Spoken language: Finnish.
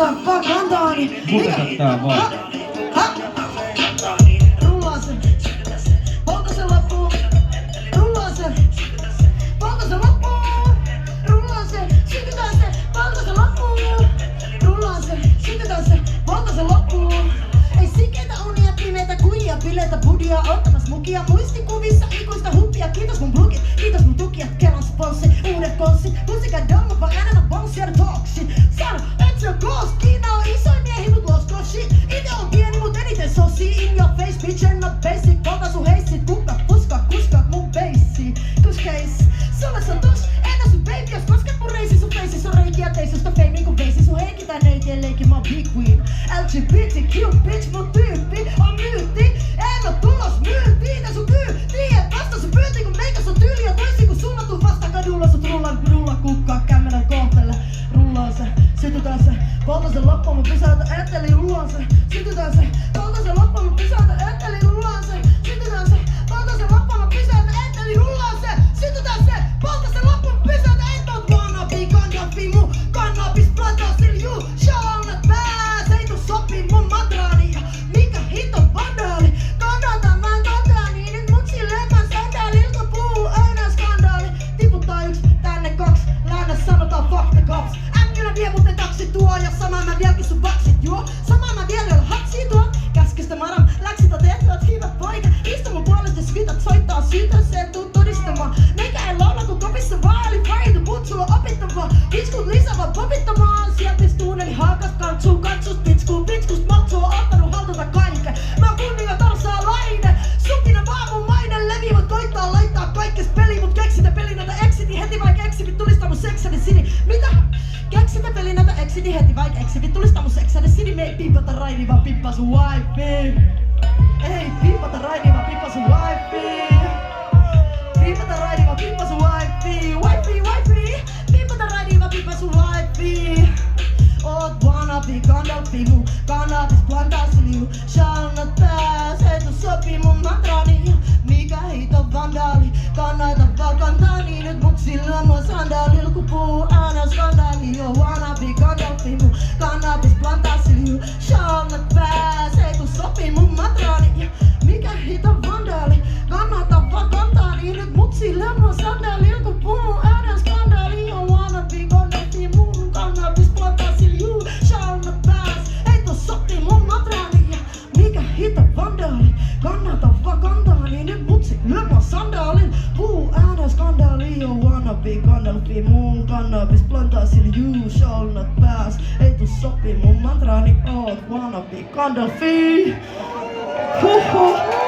kannata vakantaani. Muutetaan tää vaan. Rullaa se. Polta se loppuun. Rullaa se. Polta se loppuun. Rullaa se. Sytytään se. Polta se loppuun. Rullaa se. Sytytään se. Polta se loppuun. Ei sikeitä unia, pimeitä kuijia, bileitä, budia, ottamassa mukia. Muistikuvissa ikuista huppia. Kiitos mun blogit, kiitos mun tukijat. Kelan sponssi, uudet konssit. Musiikan domma, vaan enemmän bonssia ja talk shit. Sano, et sä koos, Kiina on isoin miehi, mut lost cause shit. Ite on pieni, mut eniten sosi. In your face, bitch, and not basic. Polta sun heissit, kukka, puska, kuska, mun beissi. Kuskeis, sulle se on tos, enä sun baby. Jos kosket mun reisi, sun feissis on reikiä. Tei susta feimin kun veisi. Sun heikki tän neitien leikin, mä oon big queen. LGBTQ, bitch, mun tyyppi on myytti. En oo tulos myyntiin, tää sun tiedät vasta sun pyynti, kun meikäs on tyyliä. Toisin kun suunnattu vasta kadulla, sut rulla kukkaa kämmenä kohtele. Rullaa se, sytytään se, polta se loppuun, mun pysäytä etteli rullaa se. Sytytään se, polta se loppuun, mun pysäytä etteli rullaa se. Sytytään se, polta se loppuun, mun pysäytä etteli rullaa se. Sytytään se, polta se loppuun, mun pysäytä et oot wannabe, Gandalfi mun kannabis plantaa sil you. Shaunat pääs, ei tuu sopii mun matraani. Ja mikä hito vandaali, kannatan mä kantaani. Nyt mut silleen mä sandaalil, kun puu öynä skandaali. Tiputtaa yks, tänne kaks, läännäs sanotaan fuck the cops. Ämmillä vie mut ne taksit tuo, ja sama mä vieläkin sun baksit juo. Sama mä vielä jolla hatsi tuo, käskystä maram, läksit on tehty, oot hyvä poika. Istu mun puolesta, jos kytät soittaa syytä, se tuu todistamaan. Meikä ei laula kun kopissa vaali, faitu put sulla opittavaa. Pitskut lisää vaan popittamaan, sieltä pistuu uneli haakas, kantsuu, katsust, pitskust, matsuu, oon ottanut haltuta kaiken. Mä oon kunnia tarsalainen, sukina vaan mun mainen levi, voit koittaa laittaa kaikkes peli, mut keksitä peli näitä exiti heti vaik exivit tulistaa mun seksani sini. Mitä? Keksitä peli näitä exiti heti vaik exivit tulistaa mun seksani sini. Me ei pimpata raini vaan pippaa sun wifi. Ei pimpata raini vaan pippaa sun wifi. Pimpata raini vaan pippaa sun wifi. Wifi. Pimpata raini vaan pippaa sun wifi. Oot wannabe, Gandalfi mun kannabis plantaa siliu. Shaunat pääs, ei tuu sopii mun matraani. Mikä hito vandaali, kannata vakantaani. Nyt mut sillä mua sandaalil, kun puu aina skandaali. Yo wannabe, Gandalfi mun kannabis plantaa siliu. Shaunat pääs, ei tuu sopii mun matraani. Mikä hito vandaali, kannata vakantaani. Nyt mut sillä mua sandaalil, kun puu aina skandaali. Yo wannabe, Gandalfi mun kannabis plantaa siliu. Shaunat pääs, ei tuu sopii mun matraani. Mikä hito vandaali, kannata vakantaani. Nyt mutsi lyömä sandaalin, puu äänä skandaali. Yo wannabe, Gandalfi mun kannabis plantaa sil you. Shaunat pääs, ei tuu sopii mun matraani. Oot wannabe, Gandalfi. Huhhuh.